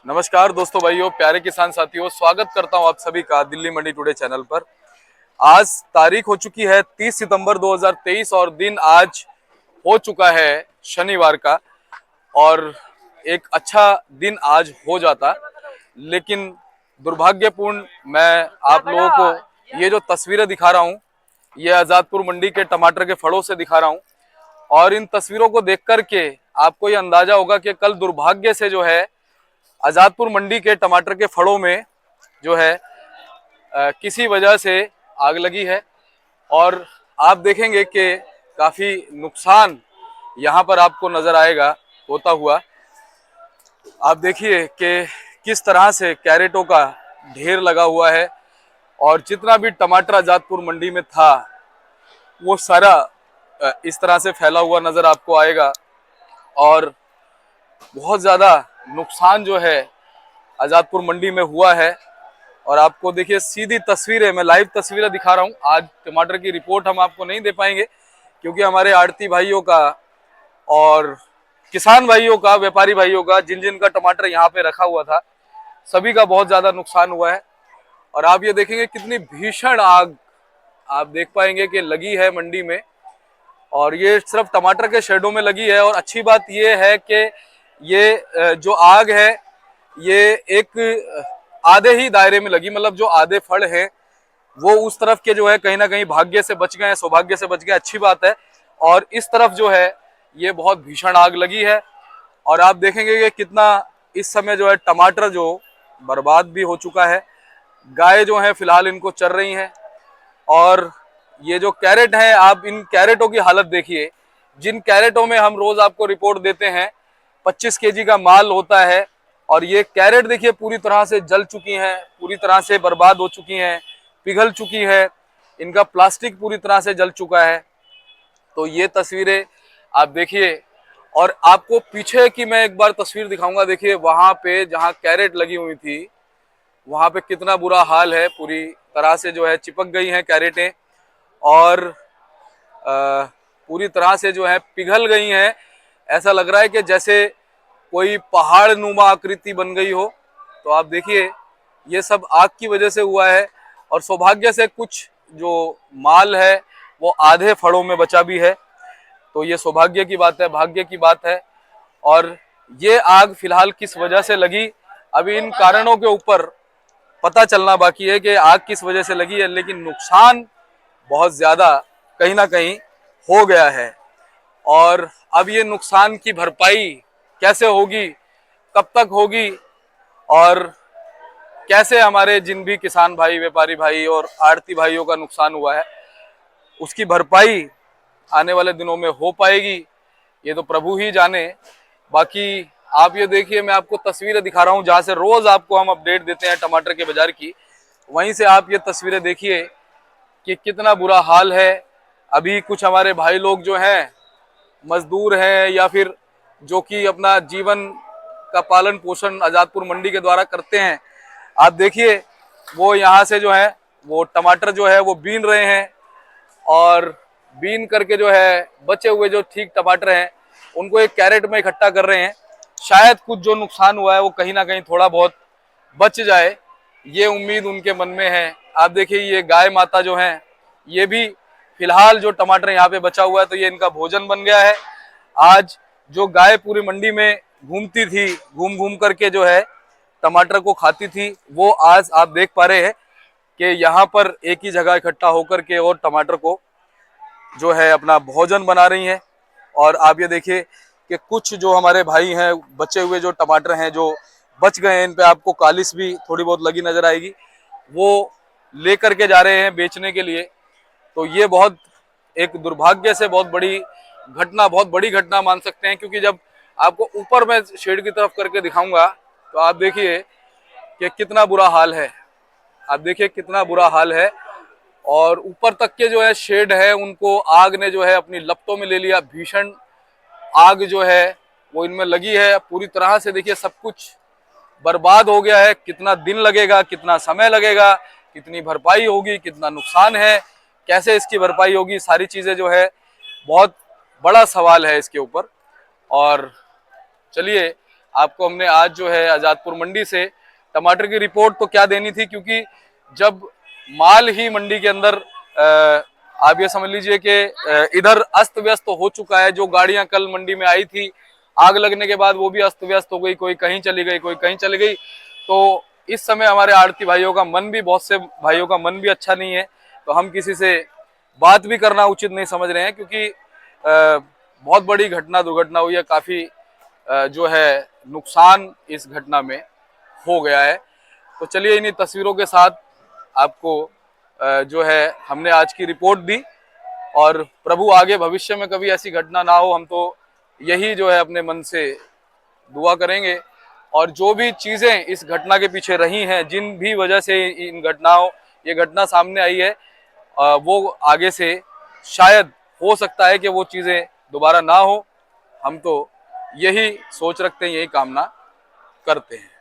नमस्कार दोस्तों, भाइयों, प्यारे किसान साथियों, स्वागत करता हूं आप सभी का दिल्ली मंडी टुडे चैनल पर। आज तारीख हो चुकी है 30 सितंबर 2023 और दिन आज हो चुका है शनिवार का। और एक अच्छा दिन आज हो जाता, लेकिन दुर्भाग्यपूर्ण मैं आप लोगों को ये जो तस्वीरें दिखा रहा हूं, ये आजादपुर मंडी के टमाटर के फड़ों से दिखा रहा हूं। और इन तस्वीरों को देख करके आपको ये अंदाजा होगा कि कल दुर्भाग्य से जो है आजादपुर मंडी के टमाटर के फड़ों में जो है किसी वजह से आग लगी है। और आप देखेंगे कि काफी नुकसान यहाँ पर आपको नजर आएगा होता हुआ। आप देखिए कि किस तरह से कैरेटों का ढेर लगा हुआ है और जितना भी टमाटर आजादपुर मंडी में था वो सारा इस तरह से फैला हुआ नजर आपको आएगा। और बहुत ज्यादा नुकसान जो है आजादपुर मंडी में हुआ है। और आपको देखिए सीधी तस्वीरें, मैं लाइव तस्वीरें दिखा रहा हूं। आज टमाटर की रिपोर्ट हम आपको नहीं दे पाएंगे क्योंकि हमारे आड़ती भाइयों का और किसान भाइयों का, व्यापारी भाइयों का, जिन जिन का टमाटर यहाँ पे रखा हुआ था, सभी का बहुत ज्यादा नुकसान हुआ है। और आप ये देखेंगे कितनी भीषण आग आप देख पाएंगे कि लगी है मंडी में। और ये सिर्फ टमाटर के शेडों में लगी है। और अच्छी बात ये है कि ये जो आग है ये एक आधे ही दायरे में लगी, मतलब जो आधे फल हैं वो उस तरफ के जो है कहीं ना कहीं भाग्य से बच गए, सौभाग्य से बच गए, अच्छी बात है। और इस तरफ जो है ये बहुत भीषण आग लगी है। और आप देखेंगे कि कितना इस समय जो है टमाटर जो बर्बाद भी हो चुका है। गाय जो है फिलहाल इनको चर रही हैं। और ये जो कैरेट है, आप इन कैरेटों की हालत देखिए। जिन कैरेटों में हम रोज आपको रिपोर्ट देते हैं 25 केजी का माल होता है, और ये कैरेट देखिए पूरी तरह से जल चुकी हैं, पूरी तरह से बर्बाद हो चुकी हैं, पिघल चुकी है, इनका प्लास्टिक पूरी तरह से जल चुका है। तो ये तस्वीरें आप देखिए। और आपको पीछे की मैं एक बार तस्वीर दिखाऊंगा। देखिए वहां पे जहां कैरेट लगी हुई थी वहां पे कितना बुरा हाल है, पूरी तरह से जो है चिपक गई हैं कैरेटें और पूरी तरह से जो है पिघल गई हैं। ऐसा लग रहा है कि जैसे कोई पहाड़ नुमा आकृति बन गई हो। तो आप देखिए ये सब आग की वजह से हुआ है। और सौभाग्य से कुछ जो माल है वो आधे फड़ों में बचा भी है। तो ये सौभाग्य की बात है, भाग्य की बात है। और ये आग फिलहाल किस वजह से लगी, अभी इन कारणों के ऊपर पता चलना बाकी है कि आग किस वजह से लगी है। लेकिन नुकसान बहुत ज्यादा कहीं ना कहीं हो गया है। और अब ये नुकसान की भरपाई कैसे होगी, कब तक होगी, और कैसे हमारे जिन भी किसान भाई, व्यापारी भाई और आड़ती भाइयों का नुकसान हुआ है उसकी भरपाई आने वाले दिनों में हो पाएगी, ये तो प्रभु ही जाने। बाकी आप ये देखिए, मैं आपको तस्वीरें दिखा रहा हूं जहां से रोज आपको हम अपडेट देते हैं टमाटर के बाजार की। वहीं से आप ये तस्वीरें देखिए कि कितना बुरा हाल है। अभी कुछ हमारे भाई लोग जो हैं मजदूर हैं या फिर जो कि अपना जीवन का पालन पोषण आजादपुर मंडी के द्वारा करते हैं, आप देखिए वो यहाँ से जो है वो टमाटर जो है वो बीन रहे हैं। और बीन करके जो है बचे हुए जो ठीक टमाटर हैं उनको एक कैरेट में इकट्ठा कर रहे हैं। शायद कुछ जो नुकसान हुआ है वो कहीं ना कहीं थोड़ा बहुत बच जाए, ये उम्मीद उनके मन में है। आप देखिए ये गाय माता जो हैं ये भी फिलहाल जो टमाटर यहाँ पे बचा हुआ है तो ये इनका भोजन बन गया है। आज जो गाय पूरी मंडी में घूमती थी, घूम घूम करके जो है टमाटर को खाती थी, वो आज आप देख पा रहे हैं कि यहाँ पर एक ही जगह इकट्ठा होकर के और टमाटर को जो है अपना भोजन बना रही हैं। और आप ये देखिए कि कुछ जो हमारे भाई हैं, बचे हुए जो टमाटर हैं जो बच गए हैं, इन पे आपको कालिस भी थोड़ी बहुत लगी नजर आएगी, वो लेकर के जा रहे हैं बेचने के लिए। तो ये बहुत एक दुर्भाग्य से बहुत बड़ी घटना, बहुत बड़ी घटना मान सकते हैं। क्योंकि जब आपको ऊपर मैं शेड की तरफ करके दिखाऊंगा तो आप देखिए कि कितना बुरा हाल है, आप देखिए कितना बुरा हाल है। और ऊपर तक के जो है शेड है उनको आग ने जो है अपनी लपटों में ले लिया। भीषण आग जो है वो इनमें लगी है पूरी तरह से। देखिए सब कुछ बर्बाद हो गया है। कितना दिन लगेगा, कितना समय लगेगा, कितनी भरपाई होगी, कितना नुकसान है, कैसे इसकी भरपाई होगी, सारी चीजें जो है बहुत बड़ा सवाल है इसके ऊपर। और चलिए आपको हमने आज जो है आजादपुर मंडी से टमाटर की रिपोर्ट तो क्या देनी थी, क्योंकि जब माल ही मंडी के अंदर आप ये समझ लीजिए कि इधर अस्त व्यस्त हो चुका है। जो गाड़ियां कल मंडी में आई थी, आग लगने के बाद वो भी अस्त व्यस्त हो गई, कोई कहीं चली गई, कोई कहीं चली गई। तो इस समय हमारे आड़ती भाइयों का मन भी, बहुत से भाइयों का मन भी अच्छा नहीं है। तो हम किसी से बात भी करना उचित नहीं समझ रहे हैं, क्योंकि बहुत बड़ी घटना, दुर्घटना हुई है। काफी जो है नुकसान इस घटना में हो गया है। तो चलिए इन्हीं तस्वीरों के साथ आपको जो है हमने आज की रिपोर्ट दी, और प्रभु आगे भविष्य में कभी ऐसी घटना ना हो, हम तो यही जो है अपने मन से दुआ करेंगे। और जो भी चीजें इस घटना के पीछे रही हैं, जिन भी वजह से ये घटना सामने आई है, वो आगे से शायद हो सकता है कि वो चीजें दोबारा ना हो। हम तो यही सोच रखते हैं, यही कामना करते हैं।